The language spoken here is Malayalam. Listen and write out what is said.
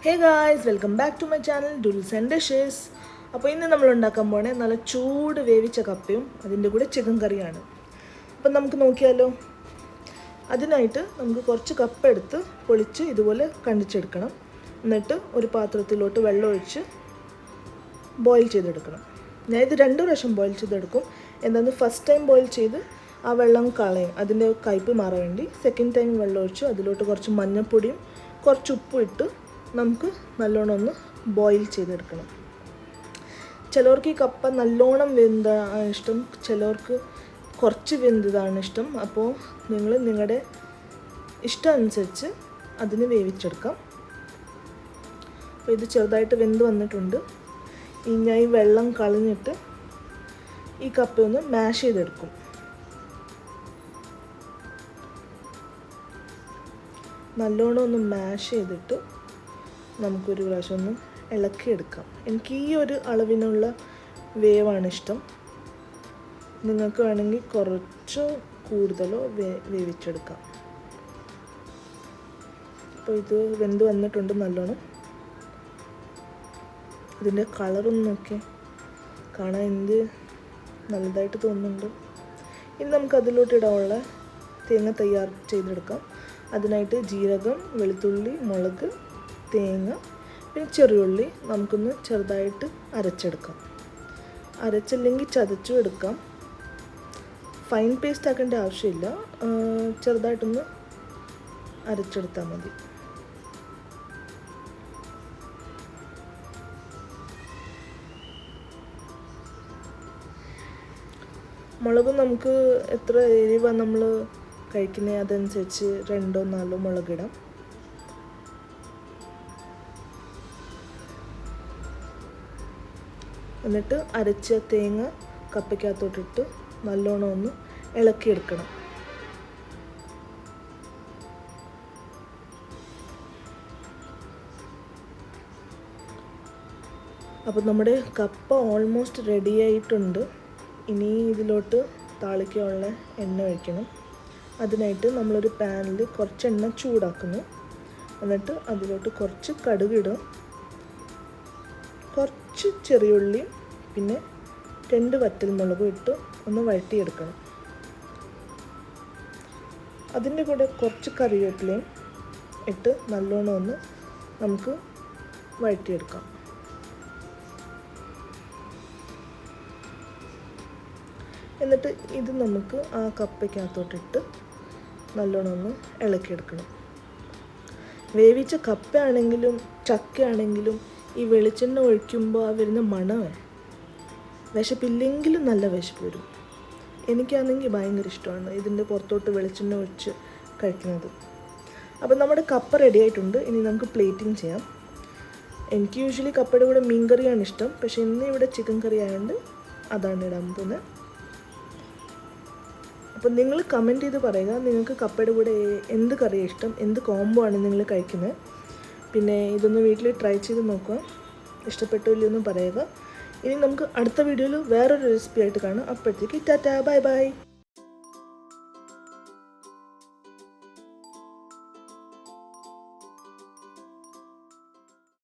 Hey guys, welcome back to my channel ഡുൽസ് ആൻഡ് ഡിഷസ്. അപ്പോൾ ഇന്ന് നമ്മൾ ഉണ്ടാക്കാൻ പോണേ നല്ല ചൂട് വേവിച്ച കപ്പയും അതിൻ്റെ കൂടെ ചിക്കൻ കറിയാണ്. അപ്പം നമുക്ക് നോക്കിയാലോ. അതിനായിട്ട് നമുക്ക് കുറച്ച് കപ്പ എടുത്ത് പൊളിച്ച് ഇതുപോലെ കണ്ടിച്ചെടുക്കണം. എന്നിട്ട് ഒരു പാത്രത്തിലോട്ട് വെള്ളം ഒഴിച്ച് ബോയിൽ ചെയ്തെടുക്കണം. ഞാൻ ഇത് 2 പ്രാവശ്യം ബോയിൽ ചെയ്തെടുക്കും. എന്താണെന്ന് ഫസ്റ്റ് ടൈം ബോയിൽ ചെയ്ത് ആ വെള്ളം കളയും, അതിൻ്റെ കയ്പ്പ് മാറാൻ വേണ്ടി. സെക്കൻഡ് ടൈം വെള്ളം ഒഴിച്ച് അതിലോട്ട് കുറച്ച് മഞ്ഞൾപ്പൊടിയും കുറച്ച് ഉപ്പും ഇട്ട് നമുക്ക് നല്ലോണം ഒന്ന് ബോയിൽ ചെയ്തെടുക്കണം. ചിലവർക്ക് ഈ കപ്പ നല്ലോണം വെന്താണ് ഇഷ്ടം, ചിലവർക്ക് കുറച്ച് വെന്തതാണ് ഇഷ്ടം. അപ്പോൾ നിങ്ങൾ നിങ്ങളുടെ ഇഷ്ടം അനുസരിച്ച് അതിന് വേവിച്ചെടുക്കാം. അപ്പോൾ ഇത് ചെറുതായിട്ട് വെന്ത് വന്നിട്ടുണ്ട്. ഇനി ഞാൻ ഈ വെള്ളം കളഞ്ഞിട്ട് ഈ കപ്പ ഒന്ന് മാഷ് ചെയ്തെടുക്കും. നല്ലോണം ഒന്ന് മാഷ് ചെയ്തിട്ട് നമുക്കൊരു പ്രാവശ്യം ഒന്ന് ഇളക്കിയെടുക്കാം. എനിക്ക് ഈ ഒരു അളവിനുള്ള വേവാണ് ഇഷ്ടം. നിങ്ങൾക്ക് വേണമെങ്കിൽ കുറച്ച് കൂടുതലോ വേവിച്ചെടുക്കാം. അപ്പോൾ ഇത് വെന്ത് വന്നിട്ടുണ്ട് നല്ലോണം. ഇതിൻ്റെ കളറൊന്നും നോക്കി കാണാൻ എന്ത് നല്ലതായിട്ട് തോന്നുന്നുണ്ട്. ഇനി നമുക്ക് അതിലോട്ട് ഇടാനുള്ള തേങ്ങ തയ്യാർ ചെയ്തെടുക്കാം. അതിനായിട്ട് ജീരകം, വെളുത്തുള്ളി, മുളക്, തേങ്ങ, പിന്നെ ചെറിയുള്ളി നമുക്കൊന്ന് ചെറുതായിട്ട് അരച്ചെടുക്കാം. അരച്ചില്ലെങ്കിൽ ചതച്ചും എടുക്കാം. ഫൈൻ പേസ്റ്റ് ആക്കേണ്ട ആവശ്യമില്ല, ചെറുതായിട്ടൊന്ന് അരച്ചെടുത്താൽ മതി. മുളക് നമുക്ക് എത്ര എരിവ നമ്മൾ കഴിക്കുന്നത് അതനുസരിച്ച് 2-4 മുളകിടാം. എന്നിട്ട് അരച്ച തേങ്ങ കപ്പയ്ക്കകത്തോട്ടിട്ട് നല്ലോണം ഒന്ന് ഇളക്കിയെടുക്കണം. അപ്പോൾ നമ്മുടെ കപ്പ ഓൾമോസ്റ്റ് റെഡി ആയിട്ടുണ്ട്. ഇനി ഇതിലോട്ട് താളിക്കാനുള്ള എണ്ണ ഒഴിക്കണം. അതിനായിട്ട് നമ്മളൊരു പാനിൽ കുറച്ച് എണ്ണ ചൂടാക്കുന്നു. എന്നിട്ട് അതിലോട്ട് കുറച്ച് കടുക് ഇടും, കുറച്ച് ചെറിയുള്ളിയും പിന്നെ 2 വറ്റൽമുളകും ഇട്ട് ഒന്ന് വഴറ്റിയെടുക്കണം. അതിൻ്റെ കൂടെ കുറച്ച് കറിവേപ്പിലയും ഇട്ട് നല്ലോണം ഒന്ന് നമുക്ക് വഴറ്റിയെടുക്കാം. എന്നിട്ട് ഇത് നമുക്ക് ആ കപ്പയ്ക്കകത്തോട്ടിട്ട് നല്ലോണം ഒന്ന് ഇളക്കിയെടുക്കണം. വേവിച്ച കപ്പയാണെങ്കിലും ചക്കയാണെങ്കിലും ഈ വെളിച്ചെണ്ണ ഒഴിക്കുമ്പോൾ ആ വരുന്ന മണമേ, വിശപ്പില്ലെങ്കിലും നല്ല വിശപ്പ് വരും. എനിക്കാണെങ്കിൽ ഭയങ്കര ഇഷ്ടമാണ് ഇതിൻ്റെ പുറത്തോട്ട് വെളിച്ചെണ്ണ ഒഴിച്ച് കഴിക്കുന്നത്. അപ്പോൾ നമ്മുടെ കപ്പ റെഡി ആയിട്ടുണ്ട്. ഇനി നമുക്ക് പ്ലേറ്റിംഗ് ചെയ്യാം. എനിക്ക് യൂഷ്വലി കപ്പയുടെ കൂടെ മീൻ കറിയാണ് ഇഷ്ടം, പക്ഷേ ഇന്ന് ഇവിടെ ചിക്കൻ കറി ആയതുകൊണ്ട് അതാണ് ഇടാൻ പോകുന്നത്. അപ്പോൾ നിങ്ങൾ കമൻറ്റ് ചെയ്ത് പറയുക, നിങ്ങൾക്ക് കപ്പയുടെ കൂടെ എന്ത് കറിയാണ് ഇഷ്ടം, എന്ത് കോംബോ ആണ് നിങ്ങൾ കഴിക്കുന്നത്. പിന്നെ ഇതൊന്ന് വീട്ടിൽ ട്രൈ ചെയ്ത് നോക്കുക, ഇഷ്ടപ്പെട്ടോ ഇല്ലയോ എന്ന് പറയുക. ഇനി നമുക്ക് അടുത്ത വീഡിയോയിൽ വേറൊരു റെസിപ്പി ആയിട്ട് കാണാം. അപ്പോഴത്തേക്ക് ടാറ്റാ, ബൈ ബൈ.